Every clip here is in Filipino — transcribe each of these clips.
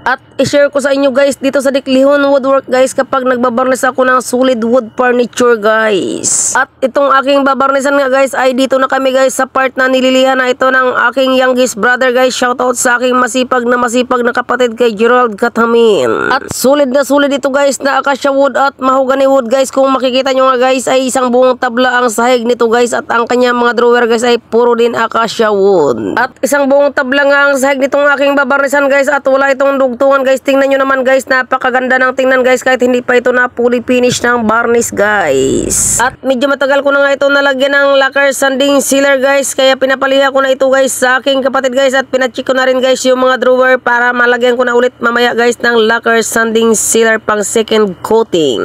At i-share ko sa inyo guys dito sa Diklihon Woodwork guys kapag nagbabarnis ako ng solid wood furniture guys. At itong aking babarnisan nga guys ay dito na kami guys sa part na nililihan na ito ng aking youngest brother guys. Shoutout sa aking masipag na kapatid kay Gerald Katamin. At solid na solid ito guys na acacia wood at mahogany wood guys. Kung makikita nyo nga guys ay isang buong tabla ang sahig nito guys at ang kanya mga drawer guys ay puro din acacia wood. At isang buong tabla nga ang sahig nitong aking babarnisan guys at wala itong dugtungan guys. Tingnan nyo naman guys, napakaganda ng tingnan guys kahit hindi pa ito na fully finish ng varnish guys. At medyo matagal ko na nga ito nalagyan ng lacquer sanding sealer guys, kaya pinapaliha ko na ito guys sa aking kapatid guys at pinacheck ko na rin guys yung mga drawer para malagyan ko na ulit mamaya guys ng lacquer sanding sealer pang second coating.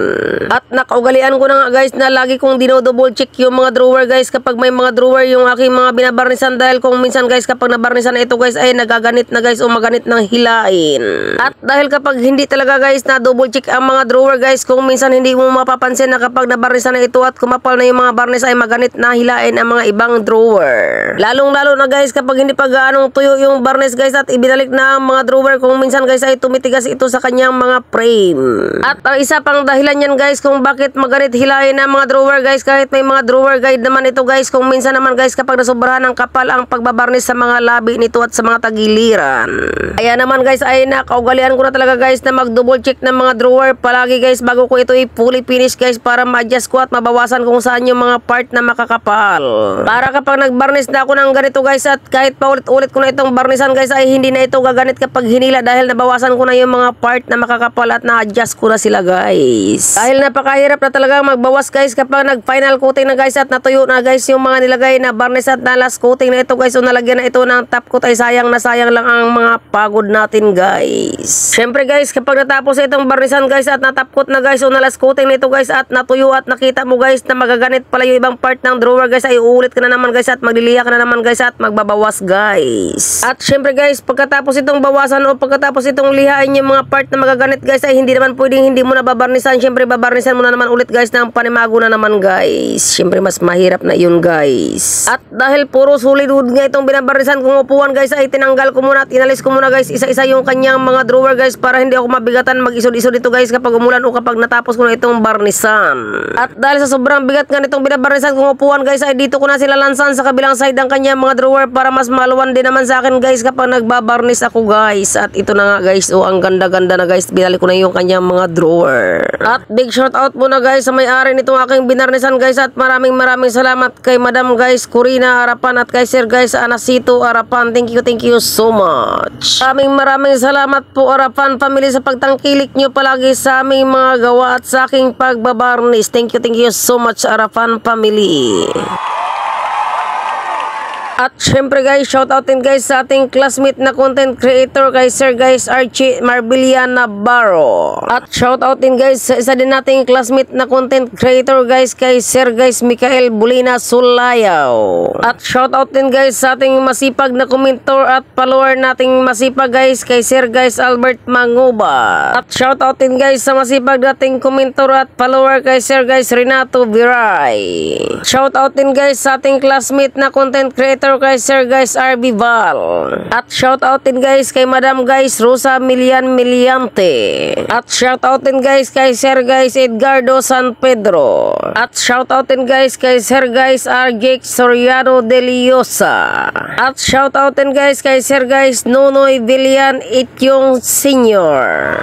At nakaugalian ko na nga guys na lagi kong dino-double check yung mga drawer guys kapag may mga drawer yung aking mga binabarnisan, dahil kung minsan guys kapag nabarnisan na ito guys ay nagaganit na guys o maganit ng hilain. At dahil kapag hindi talaga guys na double check ang mga drawer guys, kung minsan hindi mo mapapansin na kapag nabarnisan na ito at kumapal na yung mga barnis ay maganit na hilain ang mga ibang drawer. Lalong lalo na guys kapag hindi pa gaanong tuyo yung barnis guys at ibinalik na ang mga drawer, kung minsan guys ay tumitigas ito sa kanyang mga frame. At ang isa pang dahilan yan guys kung bakit maganit hilain ang mga drawer guys, kahit may mga drawer guide naman ito guys, kung minsan naman guys kapag nasobrahan ng kapal ang pagbabarnis sa mga labi nito at sa mga tagiliran. Kaya naman guys ay nakaugalian ko na talaga guys na mag-double check ng mga drawer palagi guys bago ko ito i-fully finish guys para ma-adjust ko at mabawasan kung saan yung mga part na makakapal. Para kapag nag-varnish na ako ng ganito guys at kahit paulit-ulit ko na itong varnishan guys ay hindi na ito gaganit kapag hinila, dahil nabawasan ko na yung mga part na makakapal at na-adjust ko na sila guys. Dahil napakahirap na talaga magbawas guys kapag nag-final coating na guys at natuyo na guys yung mga nilagay na varnish at na last coating na ito guys o nalagyan na ito ng top coat ay sayang na sayang lang ang mga pagod natin guys. Syempre guys kapag natapos itong varnishan guys at natapkot na guys o nalas coating nito guys at natuyo at nakita mo guys na magaganit pala yung ibang part ng drawer guys ay uulit ka na naman guys at magliliha ka na naman guys at magbabawas guys. At syempre guys pagkatapos itong bawasan o pagkatapos itong lihain yung mga part na magaganit guys ay hindi naman pwedeng hindi mo na babarnisan. Syempre babarnisan mo na naman ulit guys ng panimago na naman guys. Syempre mas mahirap na yun guys. At dahil puro solid wood nga itong binabarnisan kong upuan guys ay tinanggal ko muna at inalis ko muna guys isa-isa yung kanyang mga drawer guys para hindi ako mabigatan mag-isod-isod ito guys kapag umulan o kapag natapos ko na itong barnisan. At dahil sa sobrang bigat nga nitong binabarnisan kong upuan guys ay dito ko na sila lansan sa kabilang side ng kanyang mga drawer para mas maluwan din naman sa akin guys kapag nagbabarnis ako guys. At ito na nga guys o ang ganda-ganda na guys, binalik ko na yung kanyang mga drawer. At big shout out muna guys sa may-ari nitong aking binarnisan guys at maraming salamat kay Madam guys Corina Arapan at kay Sir guys Anasito Arapan. Thank you so much. Maraming salamat po Arapan family sa pagtangkilik nyo palagi sa aming mga gawa at sa aking pagbabarnis. Thank you so much Arapan family. At syempre guys, shoutout din guys sa ating classmate na content creator kay Sir guys Archie Marbilia Navarro. At shoutout din guys sa isa din nating classmate na content creator guys kay Sir guys Mikael Bulina Sulayaw. At shoutout din guys sa ating masipag na komentor at follower nating masipag guys kay Sir guys Albert Manguba. At shoutout din guys sa masipag nating komentor at follower kay Sir guys Renato Viray. Shoutout din guys sa ating classmate na content creator kay Sir guys RB Val. At shoutout din guys kay Madam guys Rosa Milian Miliante. At shoutout din guys kay Sir guys Edgardo San Pedro. At shoutout din guys kay Sir guys RJ Soriano de Liosa. At shoutout din guys kay Sir guys Nonoy Villan Ityong Senior.